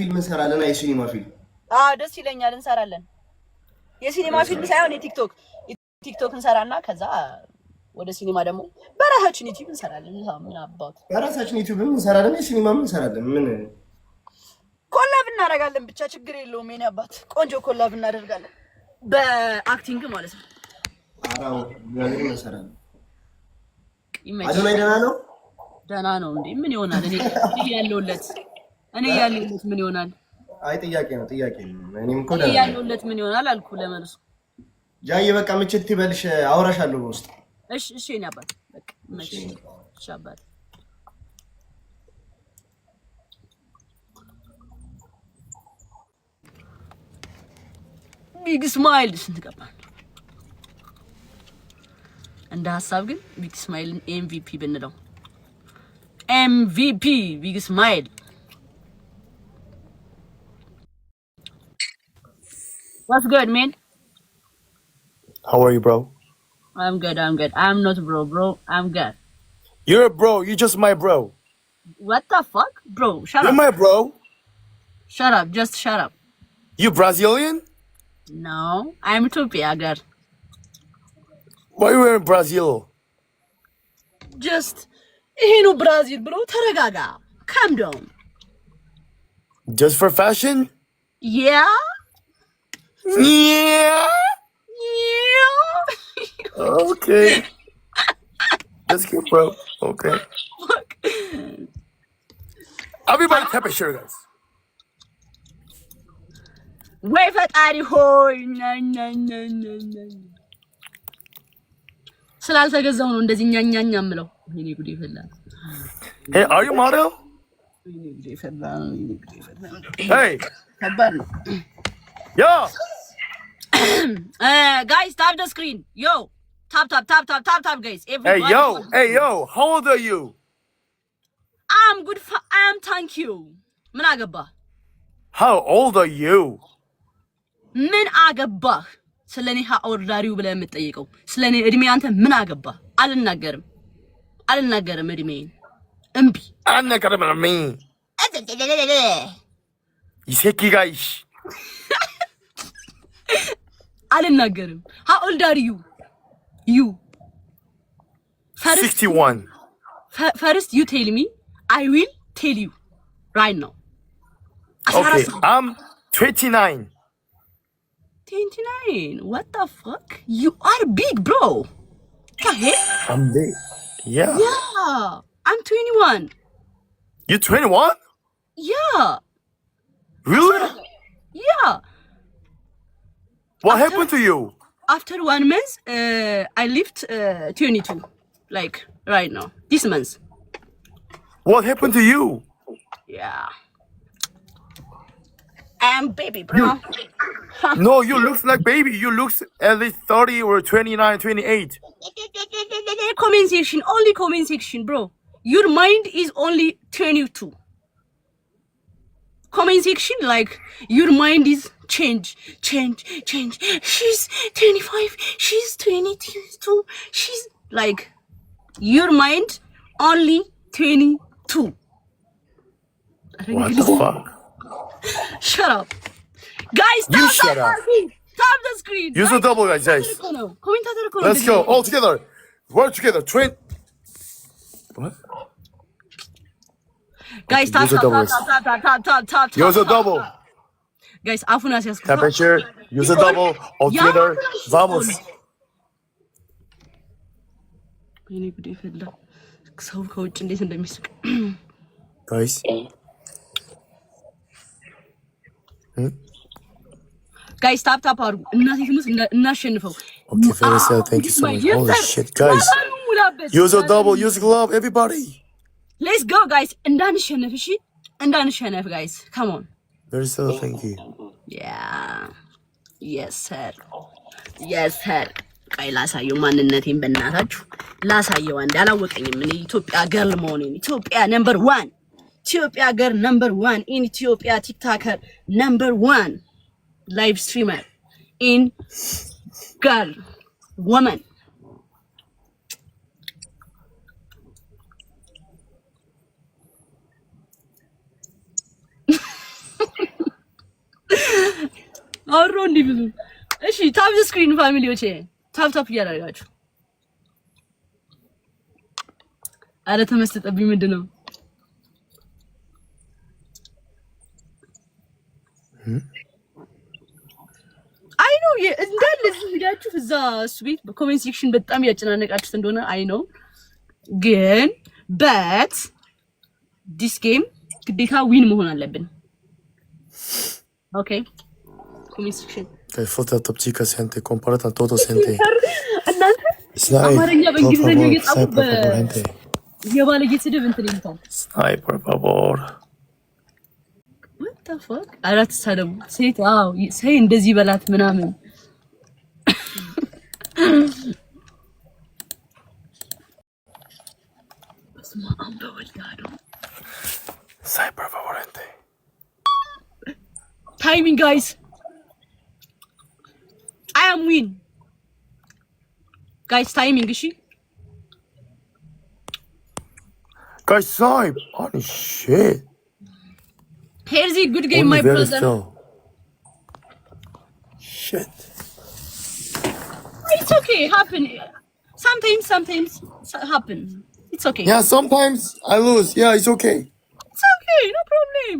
ፊልም እንሰራለን። የሲኒማ ፊልም ደስ ይለኛል፣ እንሰራለን። የሲኒማ ፊልም ሳይሆን የቲክቶክ እንሰራና ከዛ ወደ ሲኒማ ደግሞ በራሳችን ዩቲዩብ እንሰራለን። ምን አባቱ በራሳችን ዩቲዩብ እንሰራለን፣ የሲኒማም እንሰራለን። ምን ኮላብ እናደርጋለን። ብቻ ችግር የለውም። የኔ አባት ቆንጆ ኮላብ እናደርጋለን፣ በአክቲንግ ማለት ነው። አራው ያንን እንሰራለን። አዶናይ ደህና ነው እንዴ? ምን ይሆናል? እኔ ያለውለት ምን ይሆናል? አይ ጥያቄ ነው። እኔም እኮ ደህና ያለውለት ምን ይሆናል አልኩ ለመልሱ። ጃዬ በቃ ምችት ይበልሽ፣ አውራሻለሁ በውስጥ። እሺ የኔ አባት በቃ እሺ አባት። ቢግ ስማይል ስንት ገባን? እንደ ሐሳብ ግን ቢግ ስማይልን ኤምቪፒ ብንለው MVP ቢግ ስማይል። What's good, man? How are you, bro? I'm good. I'm not bro. I'm good. You're a bro. You're just my bro. What the fuck? Bro, shut You're up. my bro. Shut up. Just shut up. You Brazilian? No, I'm Ethiopia, girl. Why you in Brazil? Just, Brazil, bro. Taragaga. Calm down. Just for fashion? Yeah? Yeah. Okay. Let's get bro. Okay. Fuck. Everybody tap a shirt, guys. Wait for Ari Hoy. No. ስላልተገዛው ነው እንደዚህ ኛኛኛ ምለው። እኔ ጉዴ ፈላ። Hey, are you model? እኔ ጉዴ ፈላ። Hey. ከባድ ነው። Yo. Guys, tap the screen. Yo. Tap, guys. Everybody. Hey, yo. How old are you? I'm good. I'm thank you. ምን አገባህ? How old are you? ምን አገባህ? ስለኔ ሀኦርዳሪው ብለህ የምትጠይቀው ስለኔ እድሜ አንተ ምን አገባህ? አልናገርም እድሜን እምቢ አልናገርም እድሜ ይሴኪ ጋይሽ አልናገርም። How old are you? You. First, 61. First you tell me, I will tell you right now. Okay, I'm 29. 29? What the fuck? You are big, bro. What the heck? I'm big. Yeah. Yeah. I'm 21. You're 21? Yeah. Really? Yeah. What happened to you? After 1 month, I lived 22. Like, right now. This month. What happened to you? Yeah. I'm baby, bro. No, you look like baby. You look at least 30 or 29, 28. Comment section. Only comment section, bro. Your mind is only 22. Comment section, like, your mind is change. She's 25. She's 22. She's, like, your mind only 22. What the fuck? Shut up. Guys, You tap shut up. Tap the screen. Use the double, guys. Let's go. All together. Work together. Train. What? Guys, Okay, use a double. tap. Use a double. Guys, አፉን አስያዝኩ። Tap and share. Use a double. All together. Vamos. እኔ ጉዴ ፈላ። ሰው ከውጭ እንዴት እንደሚስቅ Guys. ጋይስ ታፕ አድርጉ። እናቴ ትሙት እናሸንፈው። Okay, Felisa, thank you so much. Holy shit, guys. Use a double. Use a glove, everybody. Let's go, guys. እንዳንሸነፍ እሺ፣ እንዳንሸነፍ guys. Come on. Felisa, thank you. Yeah. Yes, sir. ቀይ ላሳየው ማንነቴን በእናታችሁ ላሳየው። አንድ አላወቀኝም እኔ ኢትዮጵያ ገርል መሆኔን። ኢትዮጵያ ነምበር 1 ኢትዮጵያ ገር ነምበር 1 ኢን ኢትዮጵያ ቲክቶከር ነምበር 1 ላይቭ ስትሪመር ኢን ገርል ወመን አሮ እንዲህ ብዙ እሺ ታፕ ዘ ስክሪን ፋሚሊዎቼ ታፕ እያደረጋችሁ አረ ተመስጠብኝ ምንድነው አይ ነው እንዳለ ቪዲዮአችሁ እዛ እሱ ቤት በኮሜንት ሴክሽን በጣም ያጨናነቃችሁት እንደሆነ አይ ነው ግን በት ዲስ ጌም ግዴታ ዊን መሆን አለብን ኦኬ ኮሜንት ሴክሽን El foto top chica gente, compartan todo gente. እናንተ አማርኛ በእንግሊዝኛ እየጻፉ የባለጌ ስድብ እንትን ይልታል Ay, por favor. what the fuck አራት ሳደቡ ሴት ሰይ እንደዚህ በላት ምናምን በስመ አብ ወወልድ Ay, por favor, gente. timing guys I am win guys timing እሺ Guys, sorry. Holy shit. here's a good game my brother Shit. it's okay happen sometimes happen it's okay Yeah, sometimes I lose. Yeah, it's okay. it's okay no problem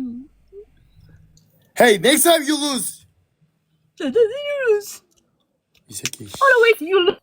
Hey, next time you lose. lose It's okay. oh wait you lose